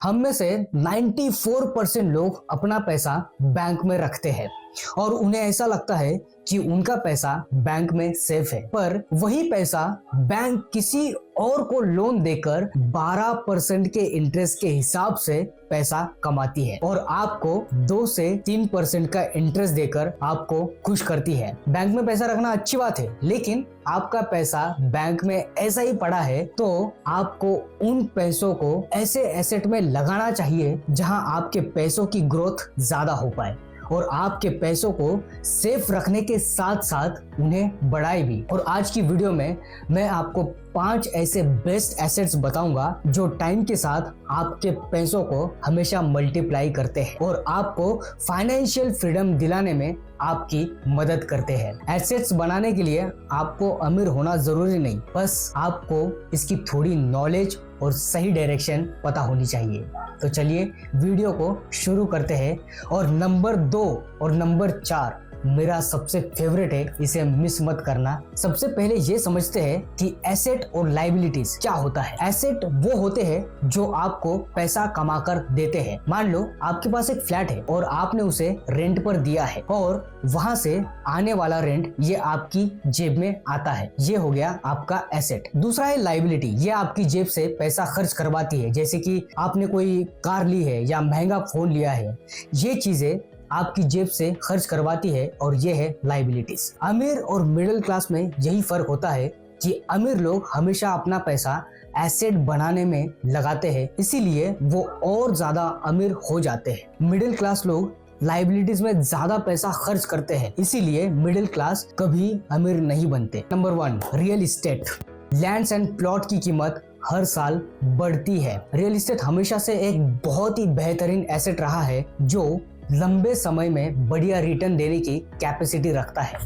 हम में से 94% लोग अपना पैसा बैंक में रखते हैं और उन्हें ऐसा लगता है कि उनका पैसा बैंक में सेफ है, पर वही पैसा बैंक किसी और को लोन देकर 12% के इंटरेस्ट के हिसाब से पैसा कमाती है और आपको 2 से 3% का इंटरेस्ट देकर आपको खुश करती है। बैंक में पैसा रखना अच्छी बात है, लेकिन आपका पैसा बैंक में ऐसा ही पड़ा है तो आपको उन पैसों को ऐसे एसेट में लगाना चाहिए जहां आपके पैसों की ग्रोथ ज्यादा हो पाए और आपके पैसों को सेफ रखने के साथ साथ उन्हें बढ़ाए भी। और आज की वीडियो में मैं आपको 5 ऐसे बेस्ट एसेट्स बताऊंगा जो टाइम के साथ आपके पैसों को हमेशा मल्टीप्लाई करते हैं और आपको फाइनेंशियल फ्रीडम दिलाने में आपकी मदद करते हैं। एसेट्स बनाने के लिए आपको अमीर होना जरूरी नहीं, बस आपको इसकी थोड़ी नॉलेज और सही डायरेक्शन पता होनी चाहिए। तो चलिए वीडियो को शुरू करते हैं। और नंबर 2 और नंबर 4 मेरा सबसे फेवरेट है, इसे मिस मत करना। सबसे पहले ये समझते हैं कि एसेट और लायबिलिटीज क्या होता है। एसेट वो होते हैं जो आपको पैसा कमाकर देते हैं। मान लो आपके पास एक फ्लैट है और आपने उसे रेंट पर दिया है और वहां से आने वाला रेंट ये आपकी जेब में आता है, ये हो गया आपका एसेट। दूसरा है लायबिलिटी, ये आपकी जेब से पैसा खर्च करवाती है, जैसे कि आपने कोई कार ली है या महंगा फोन लिया है, ये चीजें आपकी जेब से खर्च करवाती है और ये है लायबिलिटीज। अमीर और मिडिल क्लास में यही फर्क होता है कि अमीर लोग हमेशा अपना पैसा एसेट बनाने में लगाते हैं, इसीलिए वो और ज्यादा अमीर हो जाते हैं। मिडिल क्लास लोग लायबिलिटीज में ज्यादा पैसा खर्च करते हैं, इसीलिए मिडिल क्लास कभी अमीर नहीं बनते। Number 1, real estate. Lands and plot की कीमत हर साल बढ़ती है। रियल इस्टेट हमेशा से एक बहुत ही बेहतरीन एसेट रहा है जो लंबे समय में बढ़िया रिटर्न देने की कैपेसिटी रखता है।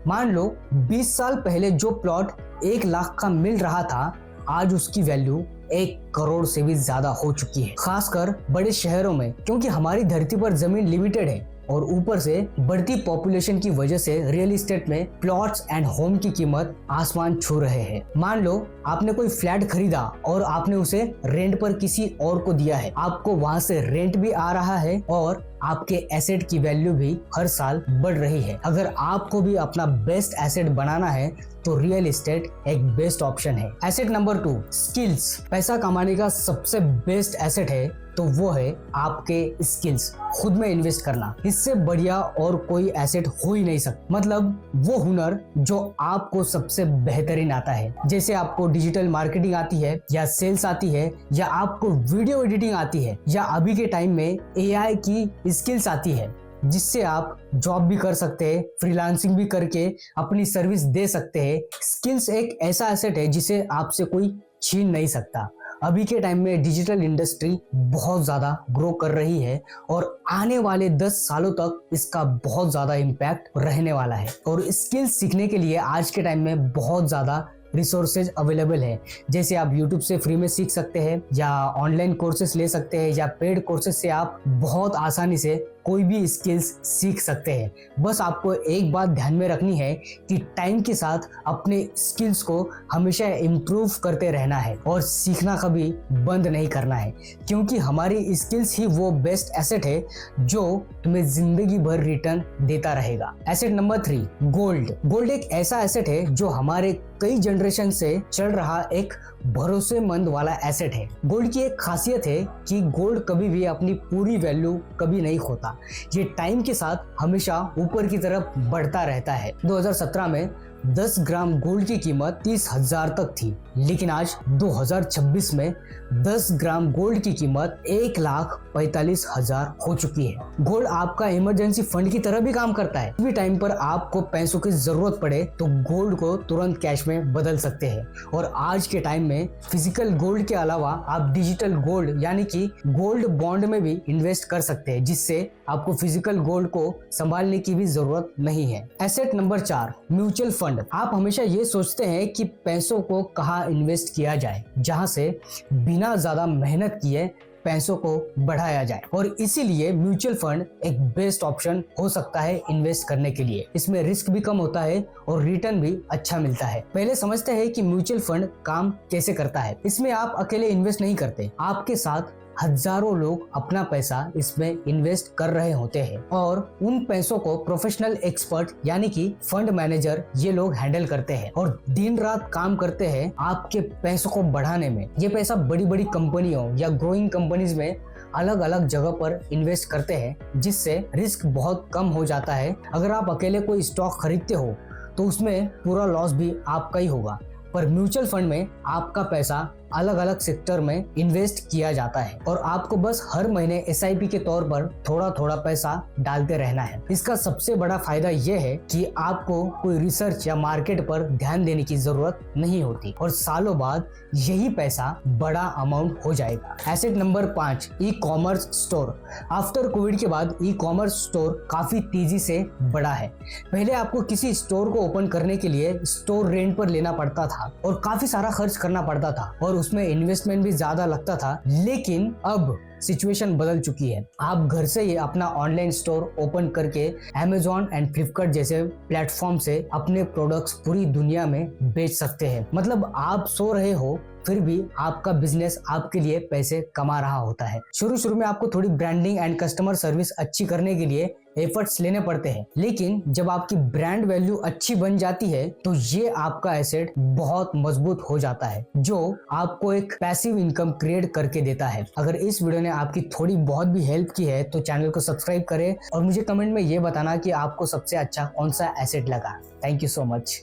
मान लो 20 साल पहले जो प्लॉट 1 लाख का मिल रहा था, आज उसकी वैल्यू 1 करोड़ से भी ज्यादा हो चुकी है, खासकर बड़े शहरों में, क्योंकि हमारी धरती पर जमीन लिमिटेड है और ऊपर से बढ़ती पॉपुलेशन की वजह से रियल इस्टेट में प्लॉट्स एंड होम की कीमत आसमान छू रहे हैं। मान लो आपने कोई फ्लैट खरीदा और आपने उसे रेंट पर किसी और को दिया है, आपको वहां से रेंट भी आ रहा है और आपके एसेट की वैल्यू भी हर साल बढ़ रही है। अगर आपको भी अपना बेस्ट एसेट बनाना है तो रियल एस्टेट एक बेस्ट ऑप्शन है। Asset number 2, skills. पैसा कमाने का सबसे बेस्ट एसेट है तो वो है आपके स्किल्स, खुद में इन्वेस्ट करना। इससे बढ़िया और कोई एसेट हो ही नहीं सकता। मतलब वो हुनर जो आपको सबसे बेहतरीन आता है, जैसे आपको डिजिटल मार्केटिंग आती है या सेल्स आती है या आपको वीडियो एडिटिंग आती है या अभी के टाइम में एआई की स्किल्स आती है, जिससे आप जॉब भी कर सकते हैं, फ्रीलांसिंग भी करके अपनी सर्विस दे सकते हैं। स्किल्स एक ऐसा एसेट है जिसे आपसे कोई छीन नहीं सकता। अभी के टाइम में डिजिटल इंडस्ट्री बहुत ज्यादा ग्रो कर रही है और आने वाले 10 सालों तक इसका बहुत ज्यादा इम्पैक्ट रहने वाला है। और स्किल्स सीखने के लिए आज के टाइम में बहुत ज्यादा रिसोर्सेज अवेलेबल है, जैसे आप YouTube से फ्री में सीख सकते हैं या ऑनलाइन कोर्सेज ले सकते हैं या पेड कोर्सेज से आप बहुत आसानी से कोई भी स्किल्स सीख सकते हैं। बस आपको एक बात ध्यान में रखनी है कि टाइम के साथ अपने स्किल्स को हमेशा इम्प्रूव करते रहना है और सीखना कभी बंद नहीं करना है, क्योंकि हमारी स्किल्स ही वो बेस्ट एसेट है जो तुम्हें जिंदगी भर रिटर्न देता रहेगा। Asset number 3, gold. गोल्ड एक ऐसा एसेट है जो हमारे कई जनरेशन से चल रहा एक भरोसेमंद वाला एसेट है। गोल्ड की एक खासियत है कि गोल्ड कभी भी अपनी पूरी वैल्यू कभी नहीं खोता, ये टाइम के साथ हमेशा ऊपर की तरफ बढ़ता रहता है। 2017 में 10 ग्राम गोल्ड की कीमत 30,000 तक थी, लेकिन आज 2026 में 10 ग्राम गोल्ड की कीमत 1,45,000 हो चुकी है। गोल्ड आपका इमरजेंसी फंड की तरह भी काम करता है। किसी टाइम पर आपको पैसों की जरूरत पड़े तो गोल्ड को तुरंत कैश में बदल सकते हैं। और आज के टाइम में फिजिकल गोल्ड के अलावा आप डिजिटल गोल्ड यानी कि गोल्ड बॉन्ड में भी इन्वेस्ट कर सकते हैं, जिससे आपको फिजिकल गोल्ड को संभालने की भी जरूरत नहीं है। Asset number 4, mutual fund. आप हमेशा ये सोचते हैं कि पैसों को कहाँ इन्वेस्ट किया जाए जहां से बिना ज्यादा मेहनत किए पैसों को बढ़ाया जाए, और इसीलिए म्यूचुअल फंड एक बेस्ट ऑप्शन हो सकता है इन्वेस्ट करने के लिए। इसमें रिस्क भी कम होता है और रिटर्न भी अच्छा मिलता है। पहले समझते हैं कि म्यूचुअल फंड काम कैसे करता है। इसमें आप अकेले इन्वेस्ट नहीं करते, आपके साथ हजारों लोग अपना पैसा इसमें इन्वेस्ट कर रहे होते हैं और उन पैसों को प्रोफेशनल एक्सपर्ट यानी कि फंड मैनेजर ये लोग हैंडल करते हैं और दिन रात काम करते हैं आपके पैसों को बढ़ाने में। ये पैसा बड़ी बड़ी कंपनियों या ग्रोइंग कंपनीज में अलग अलग जगह पर इन्वेस्ट करते हैं, जिससे रिस्क बहुत कम हो जाता है। अगर आप अकेले कोई स्टॉक खरीदते हो तो उसमें पूरा लॉस भी आपका ही होगा, पर म्यूचुअल फंड में आपका पैसा अलग अलग सेक्टर में इन्वेस्ट किया जाता है और आपको बस हर महीने SIP के तौर पर थोड़ा थोड़ा पैसा डालते रहना है। इसका सबसे बड़ा फायदा यह है कि आपको कोई रिसर्च या मार्केट पर ध्यान देने की जरूरत नहीं होती और सालों बाद यही पैसा बड़ा अमाउंट हो जाएगा। Asset number 5, e-commerce store. After covid के बाद ई-कॉमर्स स्टोर काफी तेजी से बढ़ा है। पहले आपको किसी स्टोर को ओपन करने के लिए स्टोर रेंट पर लेना पड़ता था और काफी सारा खर्च करना पड़ता था और उसमें इन्वेस्टमेंट भी ज्यादा लगता था, लेकिन अब सिचुएशन बदल चुकी है। आप घर से ही अपना ऑनलाइन स्टोर ओपन करके Amazon एंड फ्लिपकार्ट जैसे प्लेटफॉर्म से अपने प्रोडक्ट्स पूरी दुनिया में बेच सकते हैं। मतलब आप सो रहे हो फिर भी आपका बिजनेस आपके लिए पैसे कमा रहा होता है। शुरू में आपको थोड़ी ब्रांडिंग एंड कस्टमर सर्विस अच्छी करने के लिए एफर्ट्स लेने पड़ते हैं, लेकिन जब आपकी ब्रांड वैल्यू अच्छी बन जाती है तो ये आपका एसेट बहुत मजबूत हो जाता है, जो आपको एक पैसिव इनकम क्रिएट करके देता है। अगर इस वीडियो ने आपकी थोड़ी बहुत भी हेल्प की है तो चैनल को सब्सक्राइब करें और मुझे कमेंट में ये बताना कि आपको सबसे अच्छा कौन सा एसेट लगा। Thank you so much.